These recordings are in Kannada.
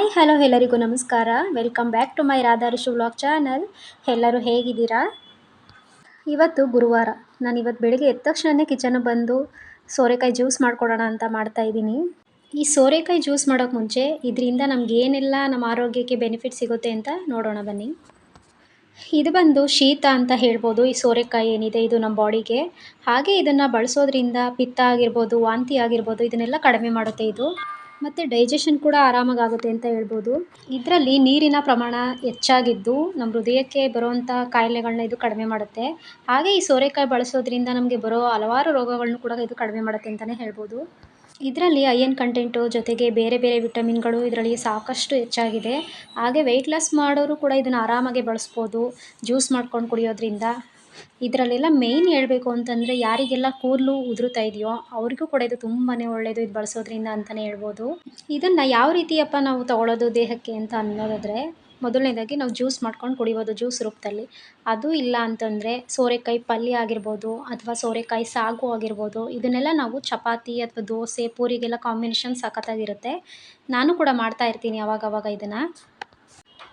ಹಾಯ್ ಹಲೋ ಎಲ್ಲರಿಗೂ ನಮಸ್ಕಾರ. ವೆಲ್ಕಮ್ ಬ್ಯಾಕ್ ಟು ಮೈ ರಾಧಾರಿಷು ವ್ಲಾಗ್ ಚಾನಲ್. ಎಲ್ಲರೂ ಹೇಗಿದ್ದೀರಾ? ಇವತ್ತು ಗುರುವಾರ. ನಾನು ಇವತ್ತು ಬೆಳಿಗ್ಗೆ ಎದ್ದ ತಕ್ಷಣನೇ ಕಿಚನ್ಗೆ ಬಂದು ಸೋರೆಕಾಯಿ ಜ್ಯೂಸ್ ಮಾಡ್ಕೊಡೋಣ ಅಂತ ಮಾಡ್ತಾಯಿದ್ದೀನಿ. ಈ ಸೋರೆಕಾಯಿ ಜ್ಯೂಸ್ ಮಾಡೋಕ್ಕೆ ಮುಂಚೆ ಇದರಿಂದ ನಮ್ಗೆ ಏನೆಲ್ಲ ನಮ್ಮ ಆರೋಗ್ಯಕ್ಕೆ ಬೆನಿಫಿಟ್ ಸಿಗುತ್ತೆ ಅಂತ ನೋಡೋಣ ಬನ್ನಿ. ಇದು ಬಂದು ಶೀತ ಅಂತ ಹೇಳ್ಬೋದು. ಈ ಸೋರೆಕಾಯಿ ಏನಿದೆ ಇದು ನಮ್ಮ ಬಾಡಿಗೆ, ಹಾಗೆ ಇದನ್ನು ಬಳಸೋದ್ರಿಂದ ಪಿತ್ತ ಆಗಿರ್ಬೋದು, ವಾಂತಿ ಆಗಿರ್ಬೋದು, ಇದನ್ನೆಲ್ಲ ಕಡಿಮೆ ಮಾಡುತ್ತೆ ಇದು. ಮತ್ತು ಡೈಜೆಷನ್ ಕೂಡ ಆರಾಮಾಗುತ್ತೆ ಅಂತ ಹೇಳ್ಬೋದು. ಇದರಲ್ಲಿ ನೀರಿನ ಪ್ರಮಾಣ ಹೆಚ್ಚಾಗಿದ್ದು ನಮ್ಮ ಹೃದಯಕ್ಕೆ ಬರುವಂಥ ಕಾಯಿಲೆಗಳನ್ನ ಇದು ಕಡಿಮೆ ಮಾಡುತ್ತೆ. ಹಾಗೆ ಈ ಸೋರೆಕಾಯಿ ಬಳಸೋದ್ರಿಂದ ನಮಗೆ ಬರೋ ಹಲವಾರು ರೋಗಗಳನ್ನು ಕೂಡ ಇದು ಕಡಿಮೆ ಮಾಡುತ್ತೆ ಅಂತಲೇ ಹೇಳ್ಬೋದು. ಇದರಲ್ಲಿ ಐರನ್ ಕಂಟೆಂಟು ಜೊತೆಗೆ ಬೇರೆ ಬೇರೆ ವಿಟಮಿನ್ಗಳು ಇದರಲ್ಲಿ ಸಾಕಷ್ಟು ಹೆಚ್ಚಾಗಿದೆ. ಹಾಗೆ ವೆಯ್ಟ್ ಲಾಸ್ ಮಾಡೋರು ಕೂಡ ಇದನ್ನು ಆರಾಮಾಗಿ ಬಳಸ್ಬೋದು ಜ್ಯೂಸ್ ಮಾಡ್ಕೊಂಡು ಕುಡಿಯೋದ್ರಿಂದ. ಇದರಲ್ಲೆಲ್ಲ ಮೇಯ್ನ್ ಹೇಳಬೇಕು ಅಂತಂದರೆ ಯಾರಿಗೆಲ್ಲ ಕೂದಲು ಉದುರುತ್ತಾ ಇದೆಯೋ ಅವ್ರಿಗೂ ಕೂಡ ಇದು ತುಂಬಾ ಒಳ್ಳೆಯದು ಇದು ಬಳಸೋದ್ರಿಂದ ಅಂತಲೇ ಹೇಳ್ಬೋದು. ಇದನ್ನು ಯಾವ ರೀತಿಯಪ್ಪ ನಾವು ತಗೊಳ್ಳೋದು ದೇಹಕ್ಕೆ ಅಂತ ಅನ್ನೋದಾದರೆ, ಮೊದಲನೇದಾಗಿ ನಾವು ಜ್ಯೂಸ್ ಮಾಡ್ಕೊಂಡು ಕುಡಿಬೋದು ಜ್ಯೂಸ್ ರೂಪದಲ್ಲಿ. ಅದು ಇಲ್ಲ ಅಂತಂದರೆ ಸೋರೆಕಾಯಿ ಪಲ್ಯ ಆಗಿರ್ಬೋದು ಅಥವಾ ಸೋರೆಕಾಯಿ ಸಾಗು ಆಗಿರ್ಬೋದು, ಇದನ್ನೆಲ್ಲ ನಾವು ಚಪಾತಿ ಅಥವಾ ದೋಸೆ ಪೂರಿಗೆಲ್ಲ ಕಾಂಬಿನೇಷನ್ ಸಖತ್ತಾಗಿರುತ್ತೆ. ನಾನು ಕೂಡ ಮಾಡ್ತಾ ಇರ್ತೀನಿ ಅವಾಗವಾಗ ಇದನ್ನು.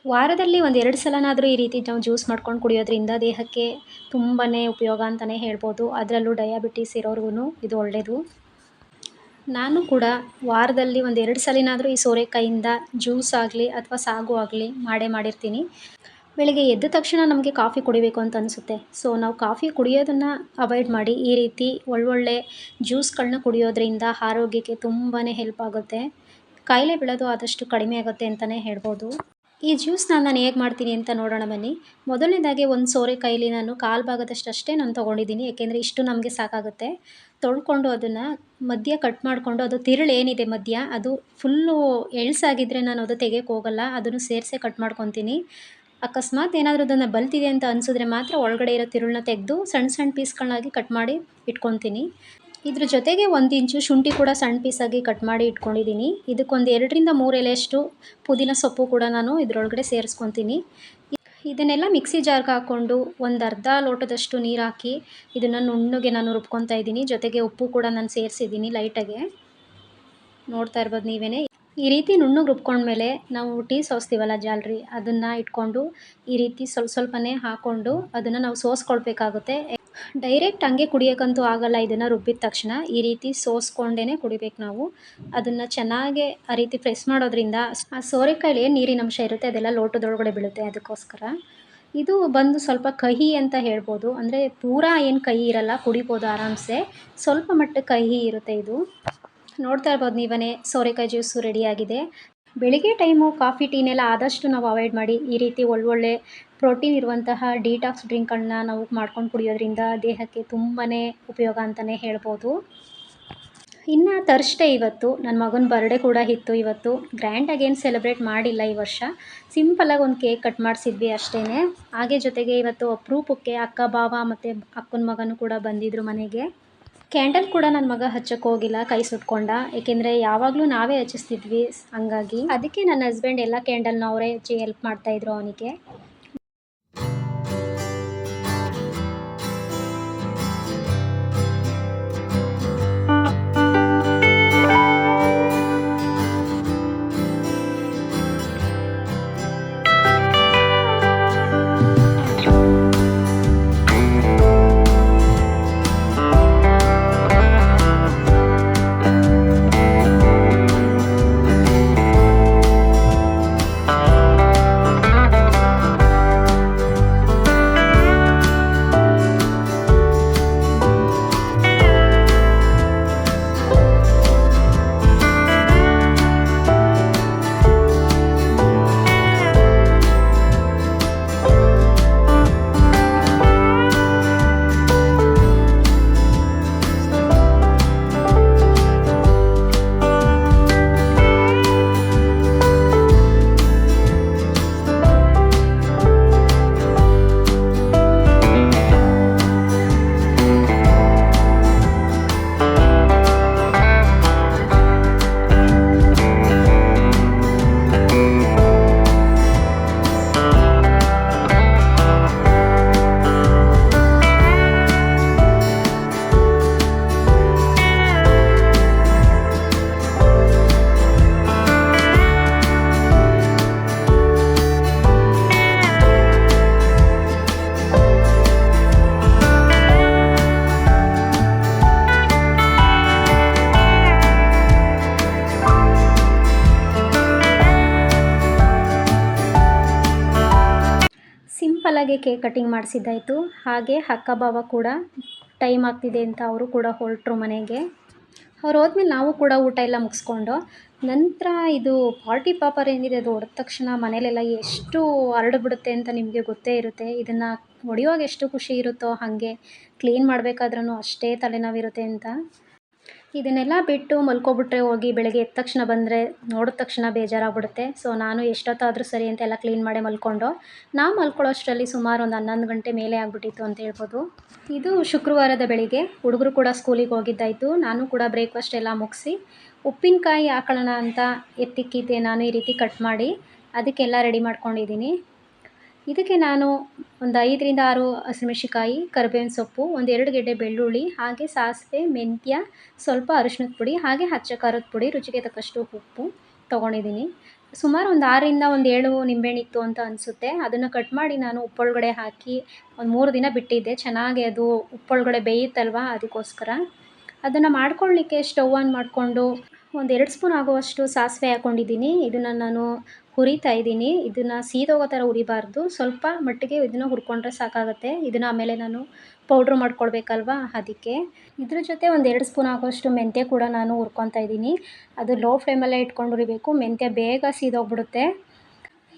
ವಾರದಲ್ಲಿ 1-2 ಸಲನಾದರೂ ಈ ರೀತಿ ನಾವು ಜ್ಯೂಸ್ ಮಾಡ್ಕೊಂಡು ಕುಡಿಯೋದ್ರಿಂದ ದೇಹಕ್ಕೆ ತುಂಬಾ ಉಪಯೋಗ ಅಂತಲೇ ಹೇಳ್ಬೋದು. ಅದರಲ್ಲೂ ಡಯಾಬಿಟೀಸ್ ಇರೋರ್ಗು ಇದು ಒಳ್ಳೆಯದು. ನಾನು ಕೂಡ ವಾರದಲ್ಲಿ 1-2 ಸಲನಾದರೂ ಈ ಸೋರೆಕಾಯಿಂದ ಜ್ಯೂಸ್ ಆಗಲಿ ಅಥವಾ ಸಾಗು ಆಗಲಿ ಮಾಡಿರ್ತೀನಿ. ಬೆಳಿಗ್ಗೆ ಎದ್ದ ತಕ್ಷಣ ನಮಗೆ ಕಾಫಿ ಕುಡಿಬೇಕು ಅಂತ ಅನಿಸುತ್ತೆ. ಸೊ ನಾವು ಕಾಫಿ ಕುಡಿಯೋದನ್ನು ಅವಾಯ್ಡ್ ಮಾಡಿ ಈ ರೀತಿ ಒಳ್ಳೊಳ್ಳೆ ಜ್ಯೂಸ್ಗಳನ್ನ ಕುಡಿಯೋದ್ರಿಂದ ಆರೋಗ್ಯಕ್ಕೆ ತುಂಬಾ ಹೆಲ್ಪ್ ಆಗುತ್ತೆ. ಕಾಯಿಲೆ ಬೀಳೋದು ಆದಷ್ಟು ಕಡಿಮೆ ಆಗುತ್ತೆ ಅಂತಲೇ ಹೇಳ್ಬೋದು. ಈ ಜ್ಯೂಸ್ನ ನಾನು ಹೇಗೆ ಮಾಡ್ತೀನಿ ಅಂತ ನೋಡೋಣ ಬನ್ನಿ. ಮೊದಲನೇದಾಗಿ ಒಂದು ಸೋರೆಕಾಯಿಲಿ ನಾನು ಕಾಲು ಭಾಗದಷ್ಟೇ ನಾನು ತೊಗೊಂಡಿದ್ದೀನಿ, ಏಕೆಂದರೆ ಇಷ್ಟು ನಮಗೆ ಸಾಕಾಗುತ್ತೆ. ತೊಳ್ಕೊಂಡು ಅದನ್ನು ಮಧ್ಯ ಕಟ್ ಮಾಡಿಕೊಂಡು ಅದು ತಿರುಳು ಏನಿದೆ ಮಧ್ಯ ಅದು ಫುಲ್ಲು ಎಳ್ಸಾಗಿದ್ದರೆ ನಾನು ಅದು ತೆಗೆಯೋಕ್ಕೆ ಹೋಗಲ್ಲ, ಅದನ್ನು ಸೇರಿಸೇ ಕಟ್ ಮಾಡ್ಕೊತೀನಿ. ಅಕಸ್ಮಾತ್ ಏನಾದರೂ ಅದನ್ನು ಬಲ್ತಿದೆ ಅಂತ ಅನಿಸಿದ್ರೆ ಮಾತ್ರ ಒಳಗಡೆ ಇರೋ ತಿರುಳನ್ನ ತೆಗೆದು ಸಣ್ಣ ಸಣ್ಣ ಪೀಸ್ಗಳಾಗಿ ಕಟ್ ಮಾಡಿ ಇಟ್ಕೊತೀನಿ. ಇದ್ರ ಜೊತೆಗೆ 1 ಇಂಚು ಶುಂಠಿ ಕೂಡ ಸಣ್ಣ ಪೀಸಾಗಿ ಕಟ್ ಮಾಡಿ ಇಟ್ಕೊಂಡಿದ್ದೀನಿ. ಇದಕ್ಕೊಂದು 2-3 ಎಲೆಯಷ್ಟು ಪುದೀನ ಸೊಪ್ಪು ಕೂಡ ನಾನು ಇದರೊಳಗಡೆ ಸೇರಿಸ್ಕೊತೀನಿ. ಇದನ್ನೆಲ್ಲ ಮಿಕ್ಸಿ ಜಾರ್ಗೆ ಹಾಕ್ಕೊಂಡು ಒಂದು ಅರ್ಧ ಲೋಟದಷ್ಟು ನೀರು ಹಾಕಿ ಇದನ್ನು ನುಣ್ಣಗೆ ನಾನು ರುಬ್ಕೊತಾ ಇದ್ದೀನಿ. ಜೊತೆಗೆ ಉಪ್ಪು ಕೂಡ ನಾನು ಸೇರಿಸಿದ್ದೀನಿ ಲೈಟಾಗೆ, ನೋಡ್ತಾ ಇರ್ಬೋದು ನೀವೇ. ಈ ರೀತಿ ನುಣ್ಣಗೆ ರುಬ್ಕೊಂಡ್ಮೇಲೆ ನಾವು ಟೀ ಸೋಸ್ತೀವಲ್ಲ ಜಾಲ್ರಿ, ಅದನ್ನು ಇಟ್ಕೊಂಡು ಈ ರೀತಿ ಸ್ವಲ್ಪನೇ ಹಾಕ್ಕೊಂಡು ಅದನ್ನು ನಾವು ಸೋಸ್ಕೊಳ್ಬೇಕಾಗುತ್ತೆ. ಡೈರೆಕ್ಟ್ ಹಂಗೆ ಕುಡಿಯೋಕ್ಕಂತೂ ಆಗಲ್ಲ. ಇದನ್ನು ರುಬ್ಬಿದ ತಕ್ಷಣ ಈ ರೀತಿ ಸೋಸ್ಕೊಂಡೇ ಕುಡಿಬೇಕು ನಾವು. ಅದನ್ನು ಚೆನ್ನಾಗಿ ಆ ರೀತಿ ಪ್ರೆಸ್ ಮಾಡೋದ್ರಿಂದ ಆ ಸೋರೆಕಾಯಲ್ಲಿ ಏನು ನೀರಿನ ಅಂಶ ಇರುತ್ತೆ ಅದೆಲ್ಲ ಲೋಟದೊಳಗಡೆ ಬೀಳುತ್ತೆ. ಅದಕ್ಕೋಸ್ಕರ ಇದು ಬಂದು ಸ್ವಲ್ಪ ಕಹಿ ಅಂತ ಹೇಳ್ಬೋದು. ಅಂದರೆ ಪೂರಾ ಏನು ಕಹಿ ಇರಲ್ಲ, ಕುಡಿಬೋದು ಆರಾಮ್ಸೆ, ಸ್ವಲ್ಪ ಮಟ್ಟಕ್ಕೆ ಕಹಿ ಇರುತ್ತೆ ಇದು. ನೋಡ್ತಾ ಇರ್ಬೋದು ನೀವೇ, ಸೋರೆಕಾಯಿ ಜ್ಯೂಸು ರೆಡಿಯಾಗಿದೆ. ಬೆಳಿಗ್ಗೆ ಟೈಮು ಕಾಫಿ ಟೀನೆಲ್ಲ ಆದಷ್ಟು ನಾವು ಅವಾಯ್ಡ್ ಮಾಡಿ ಈ ರೀತಿ ಒಳ್ಳೊಳ್ಳೆ ಪ್ರೋಟೀನ್ ಇರುವಂತಹ ಡಿಟಾಕ್ಸ್ ಡ್ರಿಂಕ್ಗಳನ್ನ ನಾವು ಮಾಡ್ಕೊಂಡು ಕುಡಿಯೋದ್ರಿಂದ ದೇಹಕ್ಕೆ ತುಂಬಾ ಉಪಯೋಗ ಅಂತಲೇ ಹೇಳ್ಬೋದು. ಇನ್ನು ಥರ್ಸ್ಡೇ ಇವತ್ತು ನನ್ನ ಮಗನ ಬರ್ಡೇ ಕೂಡ ಇತ್ತು. ಇವತ್ತು ಗ್ರ್ಯಾಂಡಾಗಿ ಏನು ಸೆಲೆಬ್ರೇಟ್ ಮಾಡಿಲ್ಲ ಈ ವರ್ಷ, ಸಿಂಪಲಾಗಿ ಒಂದು ಕೇಕ್ ಕಟ್ ಮಾಡಿಸಿದ್ವಿ ಅಷ್ಟೇ. ಹಾಗೆ ಜೊತೆಗೆ ಇವತ್ತು ಅಪರೂಪಕ್ಕೆ ಅಕ್ಕ ಭಾವ ಮತ್ತು ಅಕ್ಕನ ಮಗನೂ ಕೂಡ ಬಂದಿದ್ದರು ಮನೆಗೆ. ಕ್ಯಾಂಡಲ್ ಕೂಡ ನನ್ನ ಮಗ ಹಚ್ಚಕ್ಕೆ ಹೋಗಿಲ್ಲ, ಕೈ ಸುಟ್ಕೊಂಡ. ಏಕೆಂದರೆ ಯಾವಾಗಲೂ ನಾವೇ ಹಚ್ಚಿಸ್ತಿದ್ವಿ, ಹಂಗಾಗಿ ಅದಕ್ಕೆ ನನ್ನ ಹಸ್ಬೆಂಡ್ ಎಲ್ಲ ಕ್ಯಾಂಡಲ್ನ ಅವರೇ ಹಚ್ಚಿ ಹೆಲ್ಪ್ ಮಾಡ್ತಾಯಿದ್ರು ಅವನಿಗೆ. ಸಿಂಪಲ್ಲಾಗಿ ಕೇಕ್ ಕಟಿಂಗ್ ಮಾಡಿಸಿದ್ದಾಯಿತು. ಹಾಗೆ ಅಕ್ಕ ಬಾವ ಕೂಡ ಟೈಮ್ ಆಗ್ತಿದೆ ಅಂತ ಅವರು ಕೂಡ ಹೊರಟರು ಮನೆಗೆ. ಅವ್ರು ಹೋದ್ಮೇಲೆ ನಾವು ಕೂಡ ಊಟ ಎಲ್ಲ ಮುಗಿಸ್ಕೊಂಡು ನಂತರ ಇದು ಪಾರ್ಟಿ ಪಾಪರ್ ಏನಿದೆ ಅದು ಹೊಡೆದ ತಕ್ಷಣ ಮನೇಲೆಲ್ಲ ಎಷ್ಟು ಹರಡ್ಬಿಡುತ್ತೆ ಅಂತ ನಿಮಗೆ ಗೊತ್ತೇ ಇರುತ್ತೆ. ಇದನ್ನು ಹೊಡೆಯುವಾಗ ಎಷ್ಟು ಖುಷಿ ಇರುತ್ತೋ ಹಾಗೆ ಕ್ಲೀನ್ ಮಾಡಬೇಕಾದ್ರೂ ಅಷ್ಟೇ ತಲೆನೋವಿರುತ್ತೆ ಅಂತ. ಇದನ್ನೆಲ್ಲ ಬಿಟ್ಟು ಮಲ್ಕೊಬಿಟ್ರೆ ಹೋಗಿ ಬೆಳಗ್ಗೆ ಎದ್ದ ತಕ್ಷಣ ಬಂದರೆ ನೋಡಿದ ತಕ್ಷಣ ಬೇಜಾರಾಗ್ಬಿಡುತ್ತೆ. ಸೊ ನಾನು ಎಷ್ಟೊತ್ತಾದರೂ ಸರಿ ಅಂತ ಎಲ್ಲ ಕ್ಲೀನ್ ಮಾಡೇ ಮಲ್ಕೊಂಡು ನಾವು ಮಲ್ಕೊಳ್ಳೋಷ್ಟರಲ್ಲಿ ಸುಮಾರು ಒಂದು 11 ಗಂಟೆ ಮೇಲೆ ಆಗಿಬಿಟ್ಟಿತ್ತು ಅಂತ ಹೇಳ್ಬೋದು. ಇದು ಶುಕ್ರವಾರದ ಬೆಳಿಗ್ಗೆ ಹುಡುಗರು ಕೂಡ ಸ್ಕೂಲಿಗೆ ಹೋಗಿದ್ದಾಯಿತು. ನಾನು ಕೂಡ ಬ್ರೇಕ್ಫಾಸ್ಟ್ ಎಲ್ಲ ಮುಗಿಸಿ ಉಪ್ಪಿನಕಾಯಿ ಹಾಕೊಳ್ಳೋಣ ಅಂತ ಎತ್ತಿಕ್ಕಿದ್ದೆ ನಾನು ಈ ರೀತಿ ಕಟ್ ಮಾಡಿ ಅದಕ್ಕೆಲ್ಲ ರೆಡಿ ಮಾಡ್ಕೊಂಡಿದ್ದೀನಿ. ಇದಕ್ಕೆ ನಾನು ಒಂದು 5ರಿಂದ 6 ಹಸಿಮೆಣಸಿಕಾಯಿ, ಕರಿಬೇವಿನ ಸೊಪ್ಪು, ಒಂದು 2 ಗೆಡ್ಡೆ ಬೆಳ್ಳುಳ್ಳಿ, ಹಾಗೆ ಸಾಸಿವೆ, ಮೆಂತ್ಯ, ಸ್ವಲ್ಪ ಅರಿಶಿಣದ ಪುಡಿ, ಹಾಗೆ ಅಚ್ಚ ಖಾರದ ಪುಡಿ, ರುಚಿಗೆ ತಕ್ಕಷ್ಟು ಉಪ್ಪು ತೊಗೊಂಡಿದ್ದೀನಿ. ಸುಮಾರು ಒಂದು 6ರಿಂದ ಒಂದು 7 ನಿಂಬೆಹಣ್ಣು ಇತ್ತು ಅಂತ ಅನಿಸುತ್ತೆ. ಅದನ್ನು ಕಟ್ ಮಾಡಿ ನಾನು ಉಪ್ಪೊಳಗಡೆ ಹಾಕಿ ಒಂದು 3 ದಿನ ಬಿಟ್ಟಿದ್ದೆ. ಚೆನ್ನಾಗಿ ಅದು ಉಪ್ಪೊಳಗಡೆ ಬೇಯುತ್ತಲ್ವ ಅದಕ್ಕೋಸ್ಕರ. ಅದನ್ನು ಮಾಡ್ಕೊಳ್ಳಿಕ್ಕೆ ಸ್ಟವ್ ಆನ್ ಮಾಡಿಕೊಂಡು ಒಂದು 2 ಸ್ಪೂನ್ ಆಗುವಷ್ಟು ಸಾಸಿವೆ ಹಾಕ್ಕೊಂಡಿದ್ದೀನಿ. ಇದನ್ನು ನಾನು ಹುರಿತಾ ಇದ್ದೀನಿ. ಇದನ್ನು ಸೀದೋಗೋ ಥರ ಹುರಿಬಾರ್ದು, ಸ್ವಲ್ಪ ಮಟ್ಟಿಗೆ ಇದನ್ನು ಹುರ್ಕೊಂಡ್ರೆ ಸಾಕಾಗುತ್ತೆ. ಇದನ್ನು ಆಮೇಲೆ ನಾನು ಪೌಡ್ರ್ ಮಾಡ್ಕೊಳ್ಬೇಕಲ್ವ ಅದಕ್ಕೆ. ಇದ್ರ ಜೊತೆ ಒಂದು 2 ಸ್ಪೂನ್ ಆಗುವಷ್ಟು ಮೆಂತ್ಯ ಕೂಡ ನಾನು ಹುರ್ಕೊತಾ ಇದ್ದೀನಿ. ಅದು ಲೋ ಫ್ಲೇಮಲ್ಲೇ ಇಟ್ಕೊಂಡು ಹುರಿಬೇಕು, ಮೆಂತ್ಯ ಬೇಗ ಸೀದೋಗ್ಬಿಡುತ್ತೆ.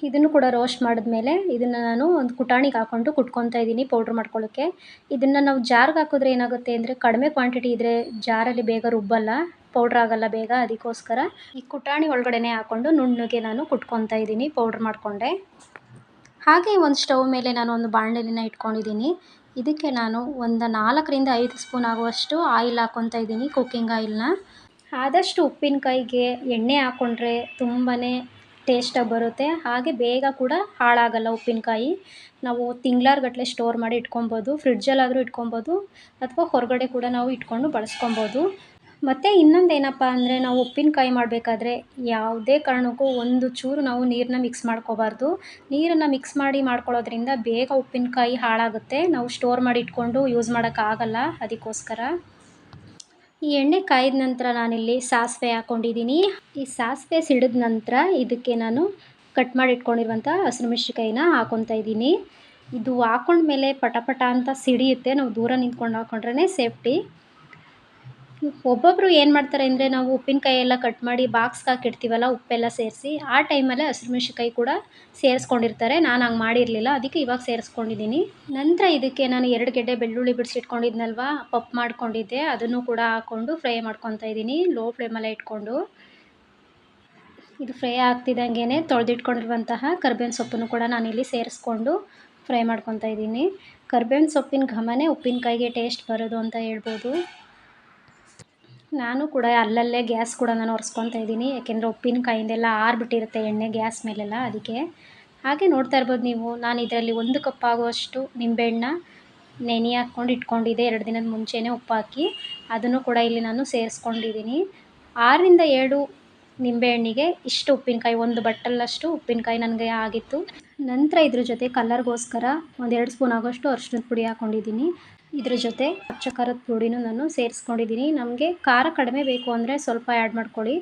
ಇದನ್ನು ಕೂಡ ರೋಸ್ಟ್ ಮಾಡಿದ್ಮೇಲೆ ಇದನ್ನು ನಾನು ಒಂದು ಕುಟಾಣಿಗೆ ಹಾಕ್ಕೊಂಡು ಕುಟ್ಕೊತಾ ಇದ್ದೀನಿ ಪೌಡ್ರ್ ಮಾಡ್ಕೊಳ್ಳೋಕ್ಕೆ. ಇದನ್ನು ನಾವು ಜಾರ್ಗೆ ಹಾಕಿದ್ರೆ ಏನಾಗುತ್ತೆ ಅಂದರೆ ಕಡಿಮೆ ಕ್ವಾಂಟಿಟಿ ಇದ್ದರೆ ಜಾರಲ್ಲಿ ಬೇಗ ರುಬ್ಬಲ್ಲ, ಪೌಡ್ರ್ ಆಗೋಲ್ಲ ಬೇಗ. ಅದಕ್ಕೋಸ್ಕರ ಈ ಕುಟಾಣಿ ಒಳಗಡೆ ಹಾಕ್ಕೊಂಡು ನುಣ್ಣಗೆ ನಾನು ಕುಟ್ಕೊತಾ ಇದ್ದೀನಿ, ಪೌಡ್ರ್ ಮಾಡಿಕೊಂಡೆ. ಹಾಗೆ ಒಂದು ಸ್ಟವ್ ಮೇಲೆ ನಾನು ಒಂದು ಬಾಣಲೆನ ಇಟ್ಕೊಂಡಿದ್ದೀನಿ. ಇದಕ್ಕೆ ನಾನು ಒಂದು 4ರಿಂದ 5 ಸ್ಪೂನ್ ಆಗುವಷ್ಟು ಆಯಿಲ್ ಹಾಕ್ಕೊತಾ ಇದ್ದೀನಿ, ಕುಕ್ಕಿಂಗ್ ಆಯಿಲ್ನ. ಆದಷ್ಟು ಉಪ್ಪಿನಕಾಯಿಗೆ ಎಣ್ಣೆ ಹಾಕ್ಕೊಂಡ್ರೆ ತುಂಬಾ ಟೇಸ್ಟಾಗಿ ಬರುತ್ತೆ. ಹಾಗೆ ಬೇಗ ಕೂಡ ಹಾಳಾಗಲ್ಲ ಉಪ್ಪಿನಕಾಯಿ. ನಾವು ತಿಂಗಳಾರ್ಗಟ್ಟಲೆ ಸ್ಟೋರ್ ಮಾಡಿ ಇಟ್ಕೊಬೋದು, ಫ್ರಿಡ್ಜಲ್ಲಾದರೂ ಇಟ್ಕೊಬೋದು ಅಥವಾ ಹೊರಗಡೆ ಕೂಡ ನಾವು ಇಟ್ಕೊಂಡು ಬಳಸ್ಕೊಬೋದು. ಮತ್ತು ಇನ್ನೊಂದು ಏನಪ್ಪ ಅಂದರೆ ನಾವು ಉಪ್ಪಿನಕಾಯಿ ಮಾಡಬೇಕಾದ್ರೆ ಯಾವುದೇ ಕಾರಣಕ್ಕೂ ಒಂದು ಚೂರು ನಾವು ನೀರನ್ನ ಮಿಕ್ಸ್ ಮಾಡ್ಕೋಬಾರ್ದು. ನೀರನ್ನು ಮಿಕ್ಸ್ ಮಾಡಿ ಮಾಡ್ಕೊಳ್ಳೋದ್ರಿಂದ ಬೇಗ ಉಪ್ಪಿನಕಾಯಿ ಹಾಳಾಗುತ್ತೆ, ನಾವು ಸ್ಟೋರ್ ಮಾಡಿ ಇಟ್ಕೊಂಡು ಯೂಸ್ ಮಾಡೋಕ್ಕಾಗಲ್ಲ. ಅದಕ್ಕೋಸ್ಕರ ಈ ಎಣ್ಣೆ ಕಾಯ್ದ ನಂತರ ನಾನಿಲ್ಲಿ ಸಾಸಿವೆ ಹಾಕ್ಕೊಂಡಿದ್ದೀನಿ. ಈ ಸಾಸಿವೆ ಸಿಡಿದ ನಂತರ ಇದಕ್ಕೆ ನಾನು ಕಟ್ ಮಾಡಿ ಇಟ್ಕೊಂಡಿರುವಂಥ ಹಸಿಮೆಣಸಿಕಾಯಿನ ಹಾಕ್ಕೊತಾ ಇದ್ದೀನಿ. ಇದು ಹಾಕ್ಕೊಂಡ್ಮೇಲೆ ಪಟ ಪಟ ಅಂತ ಸಿಡಿಯುತ್ತೆ, ನಾವು ದೂರ ನಿಂತ್ಕೊಂಡು ಹಾಕ್ಕೊಂಡ್ರೆ ಸೇಫ್ಟಿ. ಒಬ್ಬೊಬ್ಬರು ಏನು ಮಾಡ್ತಾರೆ ಅಂದರೆ ನಾವು ಉಪ್ಪಿನಕಾಯಿ ಎಲ್ಲ ಕಟ್ ಮಾಡಿ ಬಾಕ್ಸ್ಗೆ ಹಾಕಿಡ್ತೀವಲ್ಲ ಉಪ್ಪೆಲ್ಲ ಸೇರಿಸಿ, ಆ ಟೈಮಲ್ಲೇ ಹಸಿಮೆಣಸಿಕಾಯಿ ಕೂಡ ಸೇರಿಸ್ಕೊಂಡಿರ್ತಾರೆ. ನಾನು ಹಂಗೆ ಮಾಡಿರಲಿಲ್ಲ, ಅದಕ್ಕೆ ಇವಾಗ ಸೇರಿಸ್ಕೊಂಡಿದ್ದೀನಿ. ನಂತರ ಇದಕ್ಕೆ ನಾನು 2 ಗೆಡ್ಡೆ ಬೆಳ್ಳುಳ್ಳಿ ಬಿಡಿಸಿಟ್ಕೊಂಡಿದ್ನಲ್ವ, ಪಪ್ ಮಾಡ್ಕೊಂಡಿದ್ದೆ, ಅದನ್ನು ಕೂಡ ಹಾಕ್ಕೊಂಡು ಫ್ರೈ ಮಾಡ್ಕೊತಾ ಇದ್ದೀನಿ ಲೋ ಫ್ಲೇಮಲ್ಲೇ ಇಟ್ಕೊಂಡು. ಇದು ಫ್ರೈ ಆಗ್ತಿದ್ದಂಗೆ ತೊಳೆದಿಟ್ಕೊಂಡಿರುವಂತಹ ಕರಿಬೇವಿನ ಸೊಪ್ಪನ್ನು ಕೂಡ ನಾನಿಲ್ಲಿ ಸೇರಿಸ್ಕೊಂಡು ಫ್ರೈ ಮಾಡ್ಕೊತಾ ಇದ್ದೀನಿ. ಕರಿಬೇವಿನ ಸೊಪ್ಪಿನ ಘಮನೇ ಉಪ್ಪಿನಕಾಯಿಗೆ ಟೇಸ್ಟ್ ಬರೋದು ಅಂತ ಹೇಳ್ಬೋದು. ನಾನು ಕೂಡ ಅಲ್ಲಲ್ಲೇ ಗ್ಯಾಸ್ ಕೂಡ ನಾನು ಒರೆಸ್ಕೊತಾ ಇದ್ದೀನಿ, ಯಾಕೆಂದರೆ ಉಪ್ಪಿನಕಾಯಿಂದೆಲ್ಲ ಆರಿಬಿಟ್ಟಿರುತ್ತೆ ಎಣ್ಣೆ ಗ್ಯಾಸ್ ಮೇಲೆಲ್ಲ, ಅದಕ್ಕೆ. ಹಾಗೆ ನೋಡ್ತಾ ಇರ್ಬೋದು ನೀವು, ನಾನು ಇದರಲ್ಲಿ 1 ಕಪ್ ಆಗುವಷ್ಟು ನಿಂಬೆಹಣ್ಣ ನೆನೆ ಹಾಕ್ಕೊಂಡು ಇಟ್ಕೊಂಡಿದ್ದೆ 2 ದಿನದ ಮುಂಚೆನೇ ಉಪ್ಪು ಹಾಕಿ. ಅದನ್ನು ಕೂಡ ಇಲ್ಲಿ ನಾನು ಸೇರಿಸ್ಕೊಂಡಿದ್ದೀನಿ. 6ರಿಂದ 7 ನಿಂಬೆಹಣ್ಣಿಗೆ ಇಷ್ಟು ಉಪ್ಪಿನಕಾಯಿ, ಒಂದು ಬಟ್ಟಲಷ್ಟು ಉಪ್ಪಿನಕಾಯಿ ನನಗೆ ಆಗಿತ್ತು. ನಂತರ ಇದ್ರ ಜೊತೆ ಕಲರ್ಗೋಸ್ಕರ ಒಂದು 2 ಸ್ಪೂನ್ ಆಗೋಷ್ಟು ಅರಿಶಿಣದ ಪುಡಿ ಹಾಕ್ಕೊಂಡಿದ್ದೀನಿ. ಇದ್ರ ಜೊತೆ ಅಚ್ಚ ಖಾರದ ಪುಡಿನೂ ನಾನು ಸೇರಿಸ್ಕೊಂಡಿದ್ದೀನಿ. ನಮಗೆ ಖಾರ ಕಡಿಮೆ ಬೇಕು ಅಂದರೆ ಸ್ವಲ್ಪ ಆ್ಯಡ್ ಮಾಡ್ಕೊಳ್ಳಿ.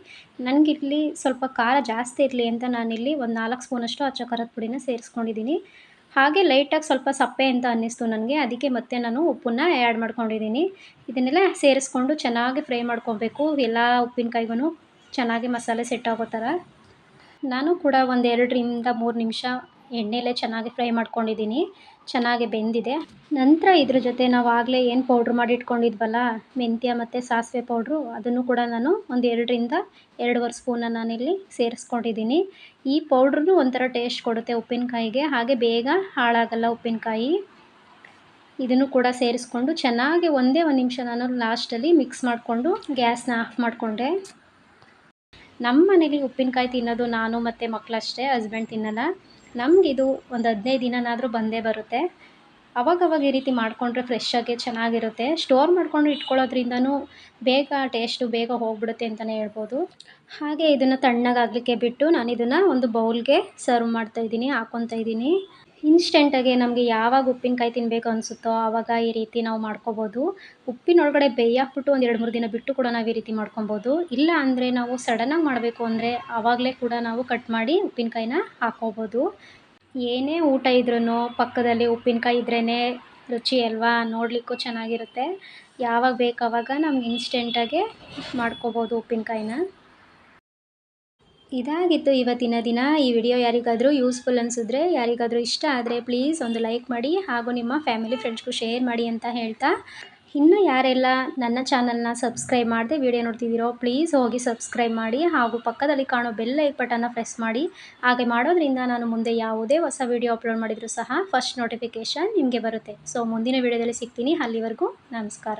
ನನಗಿಲ್ಲಿ ಸ್ವಲ್ಪ ಖಾರ ಜಾಸ್ತಿ ಇರಲಿ ಅಂತ ನಾನಿಲ್ಲಿ ಒಂದು 4 ಸ್ಪೂನಷ್ಟು ಅಚ್ಚ ಖಾರದ ಪುಡಿನ ಸೇರಿಸ್ಕೊಂಡಿದ್ದೀನಿ. ಹಾಗೆ ಲೈಟಾಗಿ ಸ್ವಲ್ಪ ಸಪ್ಪೆ ಅಂತ ಅನ್ನಿಸ್ತು ನನಗೆ, ಅದಕ್ಕೆ ಮತ್ತೆ ನಾನು ಉಪ್ಪನ್ನ ಆ್ಯಡ್ ಮಾಡ್ಕೊಂಡಿದ್ದೀನಿ. ಇದನ್ನೆಲ್ಲ ಸೇರಿಸ್ಕೊಂಡು ಚೆನ್ನಾಗಿ ಫ್ರೈ ಮಾಡ್ಕೊಬೇಕು, ಎಲ್ಲ ಉಪ್ಪಿನಕಾಯಿಗೂ ಚೆನ್ನಾಗಿ ಮಸಾಲೆ ಸೆಟ್ ಆಗೋ ಥರ. ನಾನು ಕೂಡ ಒಂದು 2ರಿಂದ 3 ನಿಮಿಷ ಎಣ್ಣೆಲೇ ಚೆನ್ನಾಗಿ ಫ್ರೈ ಮಾಡ್ಕೊಂಡಿದ್ದೀನಿ, ಚೆನ್ನಾಗಿ ಬೆಂದಿದೆ. ನಂತರ ಇದ್ರ ಜೊತೆ ನಾವು ಆಗಲೇ ಏನು ಪೌಡ್ರ್ ಮಾಡಿ ಇಟ್ಕೊಂಡಿದ್ವಲ್ಲ ಮೆಂತ್ಯ ಮತ್ತು ಸಾಸಿವೆ ಪೌಡ್ರು, ಅದನ್ನು ಕೂಡ ನಾನು ಒಂದು 2ರಿಂದ 2.5 ಸ್ಪೂನ ನಾನಿಲ್ಲಿ ಸೇರಿಸ್ಕೊಂಡಿದ್ದೀನಿ. ಈ ಪೌಡ್ರೂ ಒಂಥರ ಟೇಸ್ಟ್ ಕೊಡುತ್ತೆ ಉಪ್ಪಿನಕಾಯಿಗೆ, ಹಾಗೆ ಬೇಗ ಹಾಳಾಗಲ್ಲ ಉಪ್ಪಿನಕಾಯಿ. ಇದನ್ನು ಕೂಡ ಸೇರಿಸ್ಕೊಂಡು ಚೆನ್ನಾಗಿ ಒಂದೇ 1 ನಿಮಿಷ ನಾನು ಲಾಸ್ಟಲ್ಲಿ ಮಿಕ್ಸ್ ಮಾಡಿಕೊಂಡು ಗ್ಯಾಸ್ನ ಆಫ್ ಮಾಡಿಕೊಂಡೆ. ನಮ್ಮ ಮನೇಲಿ ಉಪ್ಪಿನಕಾಯಿ ತಿನ್ನೋದು ನಾನು ಮತ್ತು ಮಕ್ಕಳಷ್ಟೇ, ಹಸ್ಬೆಂಡ್ ತಿನ್ನಲ್ಲ. ನಮಗಿದು ಒಂದು 15 ದಿನನಾದರೂ ಬಂದೇ ಬರುತ್ತೆ. ಅವಾಗವಾಗ ಈ ರೀತಿ ಮಾಡಿಕೊಂಡ್ರೆ ಫ್ರೆಶ್ಶಾಗಿ ಚೆನ್ನಾಗಿರುತ್ತೆ. ಸ್ಟೋರ್ ಮಾಡಿಕೊಂಡು ಇಟ್ಕೊಳ್ಳೋದ್ರಿಂದನೂ ಬೇಗ ಟೇಸ್ಟು ಬೇಗ ಹೋಗ್ಬಿಡುತ್ತೆ ಅಂತಲೇ ಹೇಳ್ಬೋದು. ಹಾಗೆ ಇದನ್ನು ತಣ್ಣಗಾಗಲಿಕ್ಕೆ ಬಿಟ್ಟು ನಾನು ಇದನ್ನು ಒಂದು ಬೌಲ್ಗೆ ಸರ್ವ್ ಮಾಡ್ತಾಯಿದ್ದೀನಿ, ಹಾಕ್ಕೊತಾ ಇದ್ದೀನಿ. ಇನ್ಸ್ಟೆಂಟಾಗಿ ನಮಗೆ ಯಾವಾಗ ಉಪ್ಪಿನಕಾಯಿ ತಿನ್ನಬೇಕು ಅನಿಸುತ್ತೋ ಆವಾಗ ಈ ರೀತಿ ನಾವು ಮಾಡ್ಕೊಬೋದು. ಉಪ್ಪಿನೊಳಗಡೆ ಬೇಯಾಕ್ಬಿಟ್ಟು ಒಂದು 2-3 ದಿನ ಬಿಟ್ಟು ಕೂಡ ನಾವು ಈ ರೀತಿ ಮಾಡ್ಕೊಬೋದು. ಇಲ್ಲ ಅಂದರೆ ನಾವು ಸಡನ್ನಾಗಿ ಮಾಡಬೇಕು ಅಂದರೆ ಆವಾಗಲೇ ಕೂಡ ನಾವು ಕಟ್ ಮಾಡಿ ಉಪ್ಪಿನಕಾಯಿನ ಹಾಕ್ಕೋಬೋದು. ಏನೇ ಊಟ ಇದ್ರೂ ಪಕ್ಕದಲ್ಲಿ ಉಪ್ಪಿನಕಾಯಿ ಇದ್ರೇ ರುಚಿ ಅಲ್ವಾ, ನೋಡಲಿಕ್ಕೂ ಚೆನ್ನಾಗಿರುತ್ತೆ. ಯಾವಾಗ ಬೇಕು ಆವಾಗ ನಮ್ಗೆ ಇನ್ಸ್ಟೆಂಟಾಗೆ ಮಾಡ್ಕೋಬೋದು ಉಪ್ಪಿನಕಾಯಿನ. ಇದಾಗಿತ್ತು ಇವತ್ತಿನ ದಿನ. ಈ ವಿಡಿಯೋ ಯಾರಿಗಾದರೂ ಯೂಸ್ಫುಲ್ ಅನಿಸಿದ್ರೆ, ಯಾರಿಗಾದರೂ ಇಷ್ಟ ಆದರೆ ಪ್ಲೀಸ್ ಒಂದು ಲೈಕ್ ಮಾಡಿ, ಹಾಗೂ ನಿಮ್ಮ ಫ್ಯಾಮಿಲಿ ಫ್ರೆಂಡ್ಸ್ಗೂ ಶೇರ್ ಮಾಡಿ ಅಂತ ಹೇಳ್ತಾ, ಇನ್ನು ಯಾರೆಲ್ಲ ನನ್ನ ಚಾನಲ್ನ ಸಬ್ಸ್ಕ್ರೈಬ್ ಮಾಡದೆ ವಿಡಿಯೋ ನೋಡ್ತಿದ್ದೀರೋ ಪ್ಲೀಸ್ ಹೋಗಿ ಸಬ್ಸ್ಕ್ರೈಬ್ ಮಾಡಿ, ಹಾಗೂ ಪಕ್ಕದಲ್ಲಿ ಕಾಣೋ ಬೆಲ್ ಬಟನ್ನ ಪ್ರೆಸ್ ಮಾಡಿ. ಹಾಗೆ ಮಾಡೋದ್ರಿಂದ ನಾನು ಮುಂದೆ ಯಾವುದೇ ಹೊಸ ವಿಡಿಯೋ ಅಪ್ಲೋಡ್ ಮಾಡಿದರೂ ಸಹ ಫಸ್ಟ್ ನೋಟಿಫಿಕೇಷನ್ ನಿಮಗೆ ಬರುತ್ತೆ. ಸೊ ಮುಂದಿನ ವಿಡಿಯೋದಲ್ಲಿ ಸಿಗ್ತೀನಿ. ಅಲ್ಲಿವರೆಗೂ ನಮಸ್ಕಾರ.